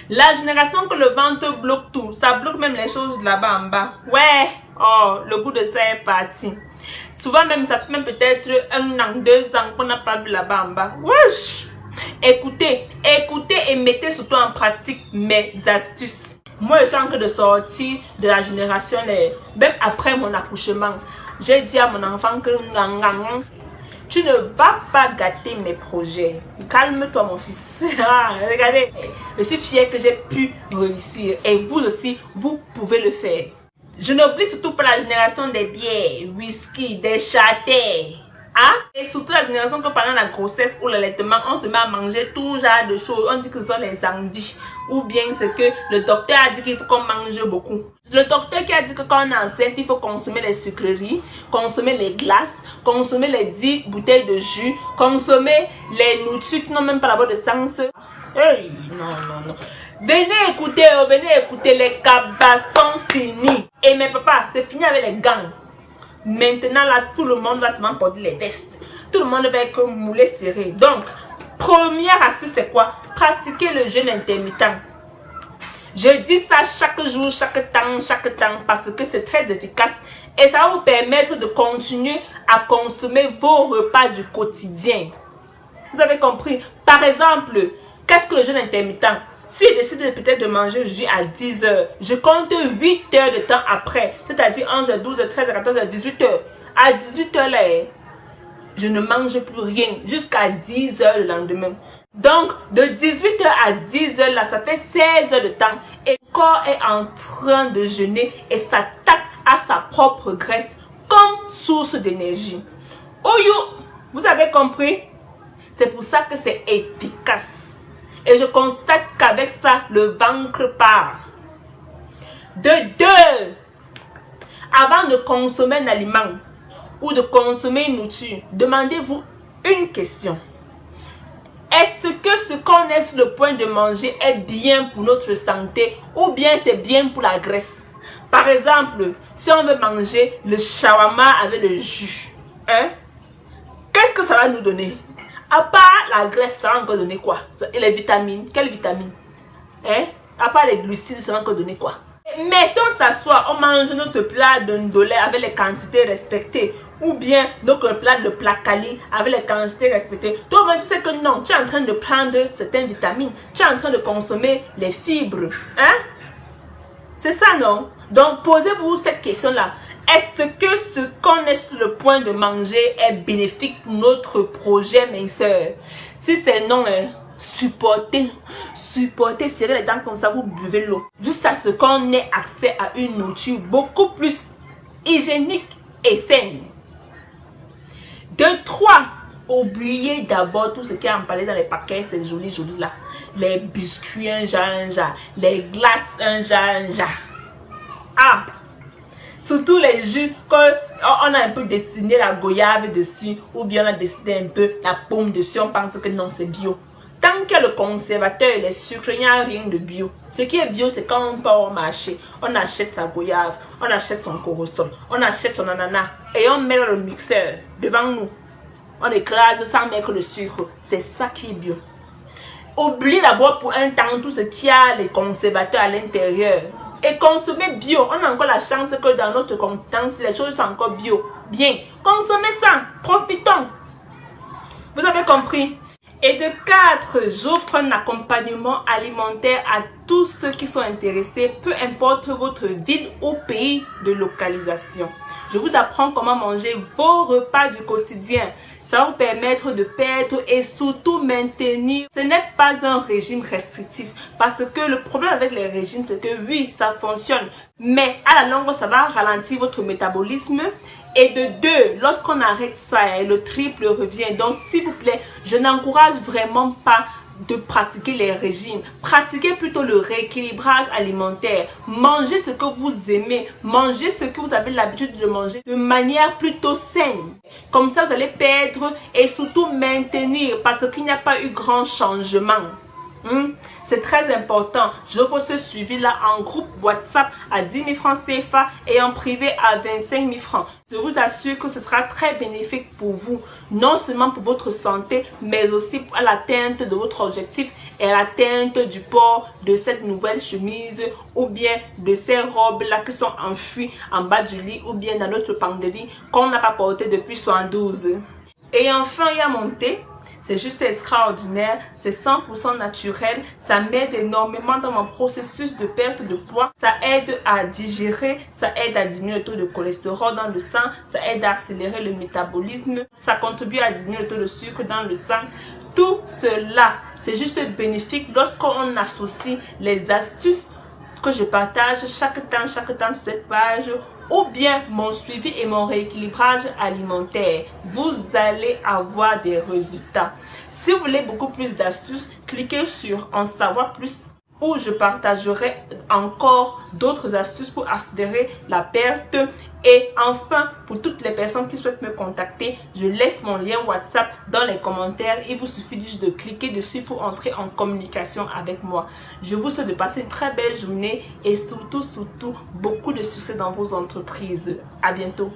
La génération que le ventre bloque tout, ça bloque même les choses là-bas en bas. Ouais, oh, le goût de ça est parti. Souvent même, ça fait même peut-être 1 an, 2 ans qu'on n'a pas vu là-bas en bas. Wesh! Écoutez et mettez surtout en pratique mes astuces. Moi, je suis en train de sortir de la génération, même après mon accouchement. J'ai dit à mon enfant que tu ne vas pas gâter mes projets. Calme-toi, mon fils. Regardez, je suis fière que j'ai pu réussir. Et vous aussi, vous pouvez le faire. Je n'oublie surtout pas la génération des bières, whisky, des châtaignes. Hein? Et surtout la génération que pendant la grossesse ou l'allaitement, on se met à manger tout genre de choses. On dit que ce sont les envies. Ou bien c'est que le docteur a dit qu'il faut qu'on mange beaucoup. Le docteur qui a dit que quand on est enceinte, il faut consommer les sucreries, consommer les glaces, consommer les 10 bouteilles de jus, consommer les nourritures qui n'ont même pas la bonne de sens. Hey, non. Venez écouter, les cabassons finis. Et mes papas, c'est fini avec les gants. Maintenant, là, tout le monde va seulement porter les vestes. Tout le monde va être moulé serré. Donc, première astuce, c'est quoi? Pratiquer le jeûne intermittent. Je dis ça chaque jour, chaque temps, parce que c'est très efficace. Et ça va vous permettre de continuer à consommer vos repas du quotidien. Vous avez compris? Par exemple, qu'est-ce que le jeûne intermittent? Si je décide peut-être de manger aujourd'hui à 10 h, je compte 8 heures de temps après. C'est-à-dire 11 h, 12 h, 13 h, 14 h, 18 h. À 18 h là, je ne mange plus rien jusqu'à 10 h le lendemain. Donc, de 18 h à 10 h là, ça fait 16 heures de temps. Et le corps est en train de jeûner et s'attaque à sa propre graisse comme source d'énergie. Vous avez compris? C'est pour ça que c'est efficace. Et je constate qu'avec ça, le ventre part. De 2, avant de consommer un aliment ou de consommer une nourriture, demandez-vous une question. Est-ce que ce qu'on est sur le point de manger est bien pour notre santé ou bien c'est bien pour la graisse? Par exemple, si on veut manger le shawarma avec le jus, qu'est-ce que ça va nous donner? À part la graisse, ça va encore donner quoi? Et les vitamines, quelles vitamines? À part les glucides, ça va encore donner quoi? Mais si on s'assoit, on mange notre plat d'ondolé avec les quantités respectées, ou bien notre plat de placali avec les quantités respectées, toi tu sais que non, tu es en train de prendre certaines vitamines, tu es en train de consommer les fibres. C'est ça, non? Donc, posez-vous cette question-là. Est-ce que ce qu'on est sur le point de manger est bénéfique pour notre projet minceur? Si c'est non, supportez, serrez les dents comme ça, vous buvez l'eau. Jusqu'à ce qu'on ait accès à une nourriture beaucoup plus hygiénique et saine. De 3, oubliez d'abord tout ce qui est emballé dans les paquets, c'est joli là. Les biscuits, un genre, les glaces, un genre. Surtout les jus, quand on a un peu dessiné la goyave dessus, ou bien on a dessiné un peu la pomme dessus, on pense que non, c'est bio. Tant qu'il y a le conservateur et les sucres, il n'y a rien de bio. Ce qui est bio, c'est quand on part au marché, on achète sa goyave, on achète son corosol, on achète son ananas, et on met dans le mixeur devant nous. On écrase sans mettre le sucre. C'est ça qui est bio. Oubliez d'abord pour un temps tout ce qui a les conservateurs à l'intérieur. Et consommez bio. On a encore la chance que dans notre continent, si les choses sont encore bio, bien, consommez ça. Profitons. Vous avez compris? Et de 4, j'offre un accompagnement alimentaire à tous ceux qui sont intéressés, peu importe votre ville ou pays de localisation. Je vous apprends comment manger vos repas du quotidien. Ça va vous permettre de perdre et surtout maintenir. Ce n'est pas un régime restrictif parce que le problème avec les régimes, c'est que oui, ça fonctionne. Mais à la longue, ça va ralentir votre métabolisme. Et de 2, lorsqu'on arrête ça, le triple revient. Donc, s'il vous plaît, je n'encourage vraiment pas de pratiquer les régimes. Pratiquez plutôt le rééquilibrage alimentaire. Mangez ce que vous aimez. Mangez ce que vous avez l'habitude de manger de manière plutôt saine. Comme ça, vous allez perdre et surtout maintenir parce qu'il n'y a pas eu grand changement. C'est très important. Je veux ce suivi-là en groupe WhatsApp à 10 000 francs CFA et en privé à 25 000 francs. Je vous assure que ce sera très bénéfique pour vous, non seulement pour votre santé, mais aussi à l'atteinte de votre objectif et à l'atteinte du port de cette nouvelle chemise ou bien de ces robes-là qui sont enfuies en bas du lit ou bien dans notre pan de lit qu'on n'a pas porté depuis 72. Et enfin, il y a mon thé. C'est juste extraordinaire, c'est 100% naturel, ça m'aide énormément dans mon processus de perte de poids, ça aide à digérer, ça aide à diminuer le taux de cholestérol dans le sang, ça aide à accélérer le métabolisme, ça contribue à diminuer le taux de sucre dans le sang. Tout cela, c'est juste bénéfique lorsqu'on associe les astuces que je partage chaque temps sur cette page ou bien mon suivi et mon rééquilibrage alimentaire. Vous allez avoir des résultats. Si vous voulez beaucoup plus d'astuces, cliquez sur en savoir plus où je partagerai encore d'autres astuces pour accélérer la perte. Et enfin, pour toutes les personnes qui souhaitent me contacter, je laisse mon lien WhatsApp dans les commentaires. Il vous suffit juste de cliquer dessus pour entrer en communication avec moi. Je vous souhaite de passer une très belle journée et surtout, beaucoup de succès dans vos entreprises. À bientôt.